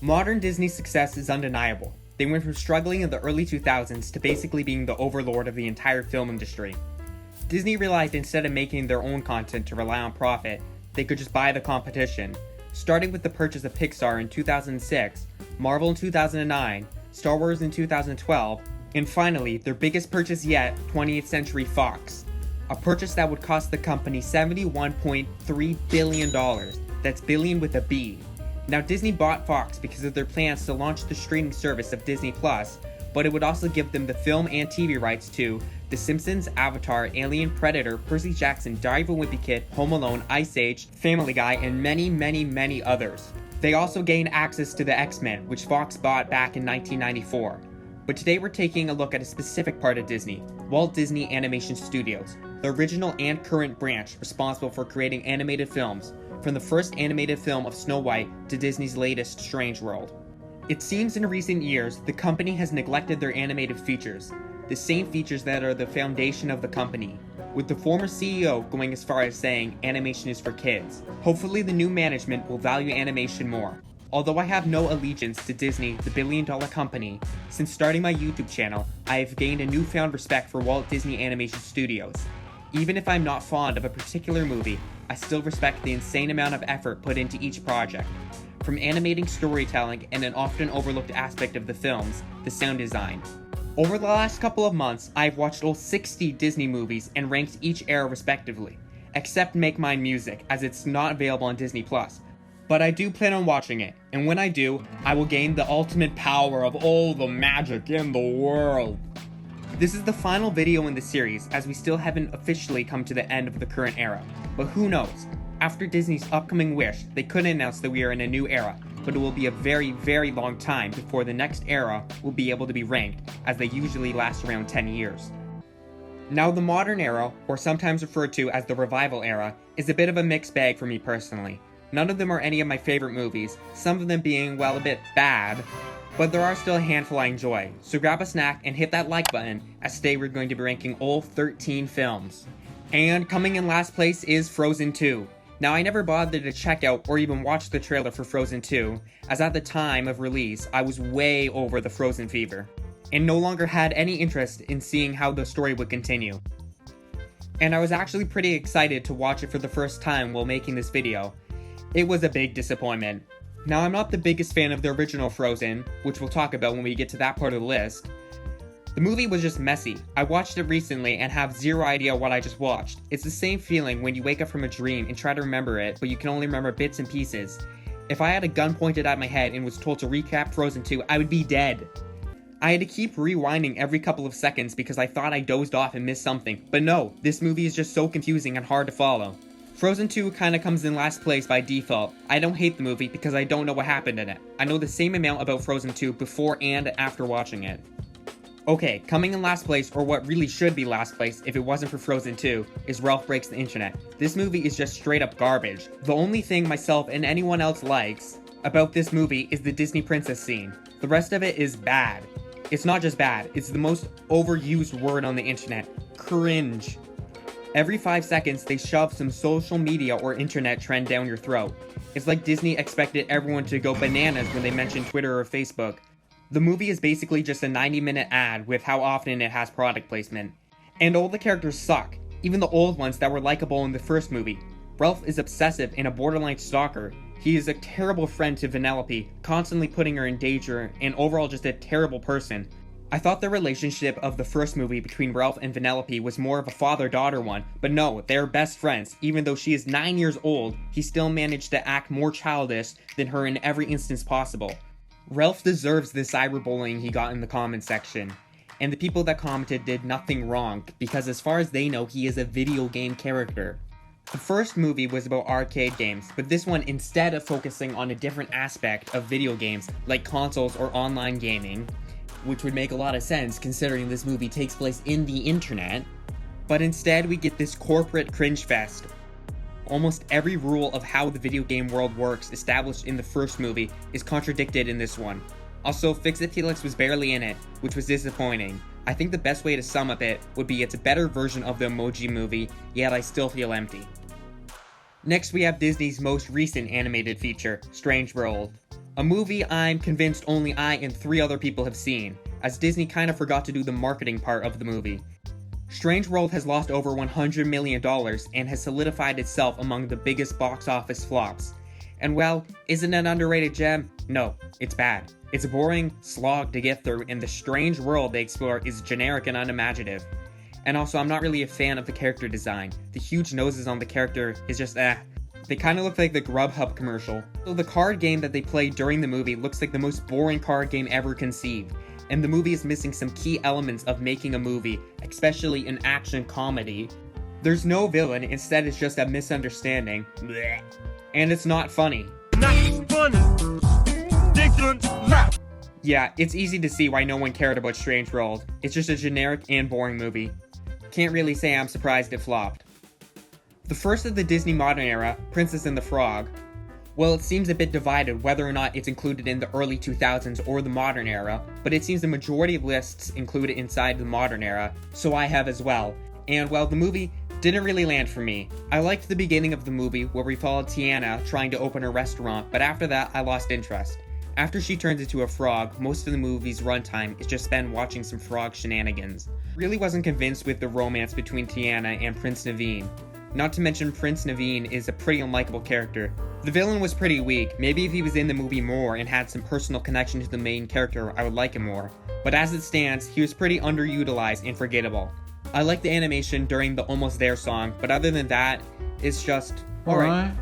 Modern Disney's success is undeniable. They went from struggling in the early 2000s to basically being the overlord of the entire film industry. Disney realized instead of making their own content to rely on profit, they could just buy the competition, starting with the purchase of Pixar in 2006, Marvel in 2009, Star Wars in 2012, and finally, their biggest purchase yet, 20th Century Fox. A purchase that would cost the company $71.3 billion. That's billion with a B. Now, Disney bought Fox because of their plans to launch the streaming service of Disney+, but it would also give them the film and TV rights to The Simpsons, Avatar, Alien, Predator, Percy Jackson, Diary of a Wimpy Kid, Home Alone, Ice Age, Family Guy, and many others. They also gained access to the X-Men, which Fox bought back in 1994. But today we're taking a look at a specific part of Disney, Walt Disney Animation Studios, the original and current branch responsible for creating animated films, from the first animated film of Snow White to Disney's latest Strange World. It seems in recent years, the company has neglected their animated features, the same features that are the foundation of the company, with the former CEO going as far as saying animation is for kids. Hopefully the new management will value animation more. Although I have no allegiance to Disney, the billion-dollar company, since starting my YouTube channel, I have gained a newfound respect for Walt Disney Animation Studios. Even if I'm not fond of a particular movie, I still respect the insane amount of effort put into each project. From animating storytelling and an often overlooked aspect of the films, the sound design. Over the last couple of months, I've watched all 60 Disney movies and ranked each era respectively, except Make Mine Music, as it's not available on Disney+. But I do plan on watching it, and when I do, I will gain the ultimate power of all the magic in the world. This is the final video in the series, as we still haven't officially come to the end of the current era. But who knows? After Disney's upcoming Wish, they could announce that we are in a new era, but it will be a very long time before the next era will be able to be ranked, as they usually last around 10 years. Now, the modern era, or sometimes referred to as the revival era, is a bit of a mixed bag for me personally. None of them are any of my favorite movies, some of them being, well, a bit bad, but there are still a handful I enjoy, so grab a snack and hit that like button, as today we're going to be ranking all 13 films. And coming in last place is Frozen 2. Now, I never bothered to check out or even watch the trailer for Frozen 2, as at the time of release, I was way over the Frozen fever, and no longer had any interest in seeing how the story would continue. And I was actually pretty excited to watch it for the first time while making this video. It was a big disappointment. Now, I'm not the biggest fan of the original Frozen, which we'll talk about when we get to that part of the list. The movie was just messy. I watched it recently and have zero idea what I just watched. It's the same feeling when you wake up from a dream and try to remember it, but you can only remember bits and pieces. If I had a gun pointed at my head and was told to recap Frozen 2, I would be dead. I had to keep rewinding every couple of seconds because I thought I dozed off and missed something, but no, this movie is just so confusing and hard to follow. Frozen 2 kinda comes in last place by default. I don't hate the movie because I don't know what happened in it. I know the same amount about Frozen 2 before and after watching it. Okay, coming in last place, or what really should be last place if it wasn't for Frozen 2, is Ralph Breaks the Internet. This movie is just straight up garbage. The only thing myself and anyone else likes about this movie is the Disney princess scene. The rest of it is bad. It's not just bad, it's the most overused word on the internet. Cringe. Every 5 seconds, they shove some social media or internet trend down your throat. It's like Disney expected everyone to go bananas when they mention Twitter or Facebook. The movie is basically just a 90-minute ad with how often it has product placement. And all the characters suck, even the old ones that were likable in the first movie. Ralph is obsessive and a borderline stalker. He is a terrible friend to Vanellope, constantly putting her in danger, and overall just a terrible person. I thought the relationship of the first movie between Ralph and Vanellope was more of a father-daughter one, but no, they're best friends. Even though she is 9 years old, he still managed to act more childish than her in every instance possible. Ralph deserves the cyberbullying he got in the comment section, and the people that commented did nothing wrong, because as far as they know, he is a video game character. The first movie was about arcade games, but this one, instead of focusing on a different aspect of video games, like consoles or online gaming, which would make a lot of sense considering this movie takes place in the internet, but instead we get this corporate cringe fest. Almost every rule of how the video game world works established in the first movie is contradicted in this one. Also, Fix-It Felix was barely in it, which was disappointing. I think the best way to sum up it would be it's a better version of the Emoji Movie, yet I still feel empty. Next we have Disney's most recent animated feature, Strange World. A movie I'm convinced only I and 3 other people have seen, as Disney kind of forgot to do the marketing part of the movie. Strange World has lost over $100 million and has solidified itself among the biggest box office flops. And well, isn't it an underrated gem? No, it's bad. It's a boring slog to get through, and the strange world they explore is generic and unimaginative. And also, I'm not really a fan of the character design. The huge noses on the character is just They kind of look like the Grubhub commercial. So the card game that they play during the movie looks like the most boring card game ever conceived. And the movie is missing some key elements of making a movie, especially an action comedy. There's no villain, instead it's just a misunderstanding. Blech. And it's not funny. Not funny. Yeah, it's easy to see why no one cared about Strange World. It's just a generic and boring movie. Can't really say I'm surprised it flopped. The first of the Disney modern era, Princess and the Frog, well, it seems a bit divided whether or not it's included in the early 2000s or the modern era, but it seems the majority of lists include it inside the modern era, so I have as well. And well, the movie didn't really land for me. I liked the beginning of the movie where we followed Tiana trying to open a restaurant, but after that I lost interest. After she turns into a frog, most of the movie's runtime is just spent watching some frog shenanigans. Really wasn't convinced with the romance between Tiana and Prince Naveen. Not to mention Prince Naveen is a pretty unlikable character. The villain was pretty weak. Maybe if he was in the movie more and had some personal connection to the main character, I would like him more. But as it stands, he was pretty underutilized and forgettable. I like the animation during the Almost There song, but other than that, it's just alright.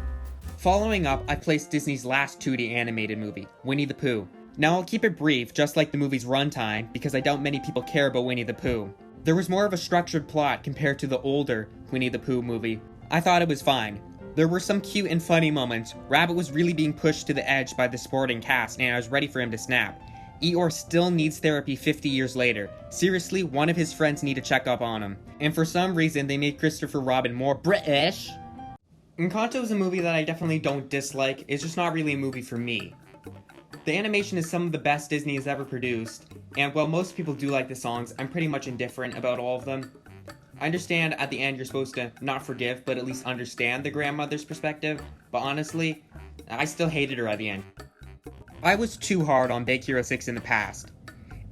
Following up, I placed Disney's last 2D animated movie, Winnie the Pooh. Now I'll keep it brief, just like the movie's runtime, because I doubt many people care about Winnie the Pooh. There was more of a structured plot compared to the older Winnie the Pooh movie. I thought it was fine. There were some cute and funny moments. Rabbit was really being pushed to the edge by the supporting cast, and I was ready for him to snap. Eeyore still needs therapy 50 years later. Seriously, one of his friends need to check up on him. And for some reason, they made Christopher Robin more British. Encanto is a movie that I definitely don't dislike. It's just not really a movie for me. The animation is some of the best Disney has ever produced, and while most people do like the songs, I'm pretty much indifferent about all of them. I understand at the end you're supposed to not forgive, but at least understand the grandmother's perspective, but honestly, I still hated her at the end. I was too hard on Big Hero 6 in the past.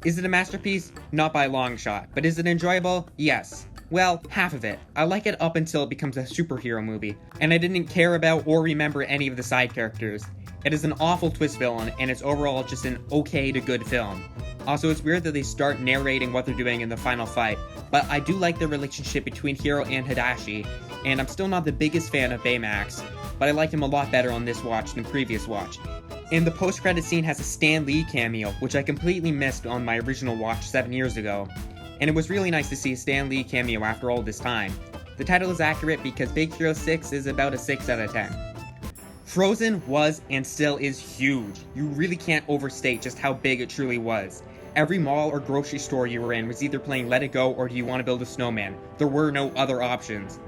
Is it a masterpiece? Not by a long shot, but is it enjoyable? Yes. Well, half of it. I like it up until it becomes a superhero movie, and I didn't care about or remember any of the side characters. It is an awful twist villain, and it's overall just an okay to good film. Also, it's weird that they start narrating what they're doing in the final fight, but I do like the relationship between Hiro and Hadashi, and I'm still not the biggest fan of Baymax, but I liked him a lot better on this watch than previous watch. And the post-credit scene has a Stan Lee cameo, which I completely missed on my original watch 7 years ago. And it was really nice to see a Stan Lee cameo after all this time. The title is accurate because Big Hero 6 is about a 6 out of 10. Frozen was and still is huge. You really can't overstate just how big it truly was. Every mall or grocery store you were in was either playing Let It Go or Do You Want to Build a Snowman. There were no other options.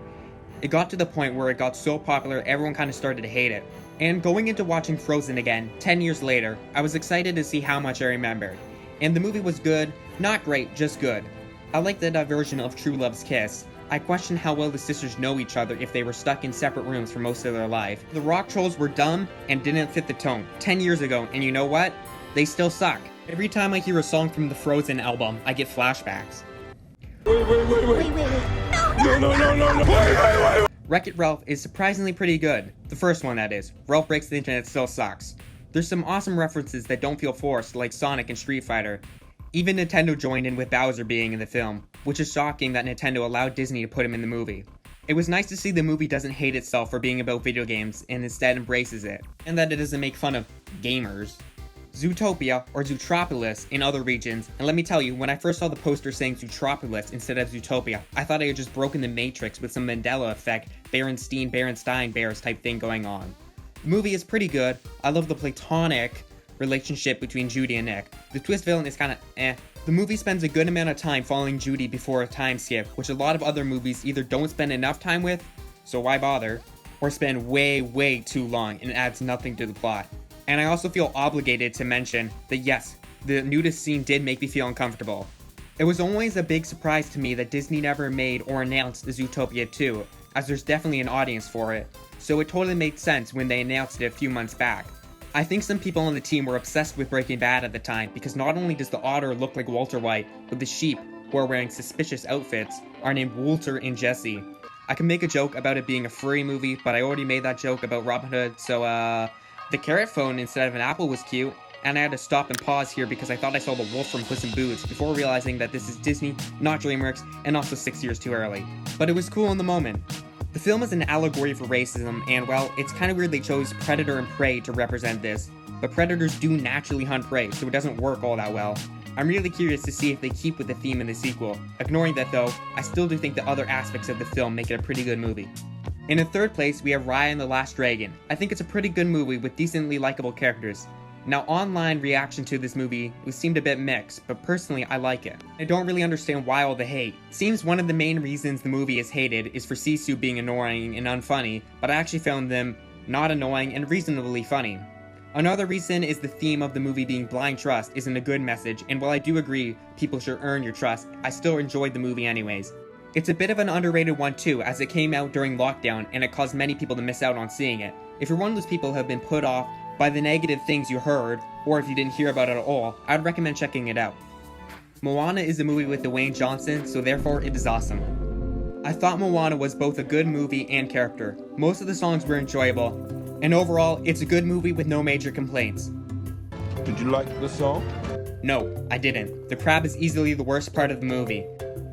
It got to the point where it got so popular everyone kind of started to hate it. And going into watching Frozen again, 10 years later, I was excited to see how much I remembered. And the movie was good, not great, just good. I liked the diversion of True Love's kiss. I questioned how well the sisters know each other if they were stuck in separate rooms for most of their life. The rock trolls were dumb and didn't fit the tone 10 years ago, and you know what? They still suck. Every time I hear a song from the Frozen album, I get flashbacks. Wait. No. Wait. WreckIt Ralph is surprisingly pretty good. The first one, that is. Ralph Breaks the Internet still sucks. There's some awesome references that don't feel forced, like Sonic and Street Fighter. Even Nintendo joined in with Bowser being in the film, which is shocking that Nintendo allowed Disney to put him in the movie. It was nice to see the movie doesn't hate itself for being about video games and instead embraces it, and that it doesn't make fun of gamers. Zootopia, or Zootropolis in other regions, and let me tell you, when I first saw the poster saying Zootropolis instead of Zootopia, I thought I had just broken the Matrix with some Mandela effect, Berenstein Bears type thing going on. The movie is pretty good. I love the platonic relationship between Judy and Nick. The twist villain is kinda eh. The movie spends a good amount of time following Judy before a time skip, which a lot of other movies either don't spend enough time with, so why bother, or spend way too long and adds nothing to the plot. And I also feel obligated to mention that yes, the nudist scene did make me feel uncomfortable. It was always a big surprise to me that Disney never made or announced Zootopia 2, as there's definitely an audience for it, so it totally made sense when they announced it a few months back. I think some people on the team were obsessed with Breaking Bad at the time because not only does the otter look like Walter White, but the sheep, who are wearing suspicious outfits, are named Walter and Jesse. I can make a joke about it being a furry movie, but I already made that joke about Robin Hood, so the carrot phone instead of an apple was cute, and I had to stop and pause here because I thought I saw the wolf from Puss in Boots before realizing that this is Disney, not DreamWorks, and also 6 years too early. But it was cool in the moment. The film is an allegory for racism, and well, it's kind of weird they chose predator and prey to represent this, but predators do naturally hunt prey, so it doesn't work all that well. I'm really curious to see if they keep with the theme in the sequel. Ignoring that though, I still do think the other aspects of the film make it a pretty good movie. In the third place, we have Raya and the Last Dragon. I think it's a pretty good movie with decently likable characters. Now, online reaction to this movie seemed a bit mixed, but personally I like it. I don't really understand why all the hate. It seems one of the main reasons the movie is hated is for Sisu being annoying and unfunny, but I actually found them not annoying and reasonably funny. Another reason is the theme of the movie being blind trust isn't a good message, and while I do agree people should earn your trust, I still enjoyed the movie anyways. It's a bit of an underrated one too, as it came out during lockdown and it caused many people to miss out on seeing it. If you're one of those people who have been put off by the negative things you heard, or if you didn't hear about it at all, I'd recommend checking it out. Moana is a movie with Dwayne Johnson, so therefore it is awesome. I thought Moana was both a good movie and character. Most of the songs were enjoyable, and overall, it's a good movie with no major complaints. Did you like the song? No, I didn't. The crab is easily the worst part of the movie.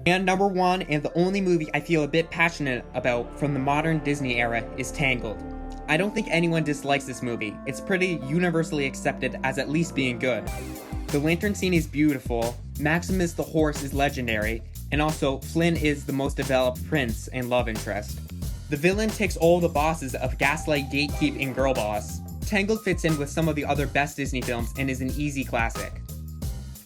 And number one, and the only movie I feel a bit passionate about from the modern Disney era, is Tangled. I don't think anyone dislikes this movie. It's pretty universally accepted as at least being good. The lantern scene is beautiful, Maximus the horse is legendary, and also Flynn is the most developed prince and love interest. The villain takes all the bosses of Gaslight, Gatekeep, and Girl Boss. Tangled fits in with some of the other best Disney films and is an easy classic.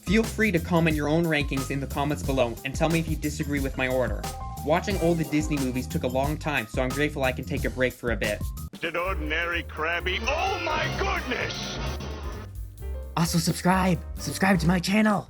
Feel free to comment your own rankings in the comments below and tell me if you disagree with my order. Watching all the Disney movies took a long time, so I'm grateful I can take a break for a bit. An ordinary crabby. Oh my goodness! Also subscribe to my channel.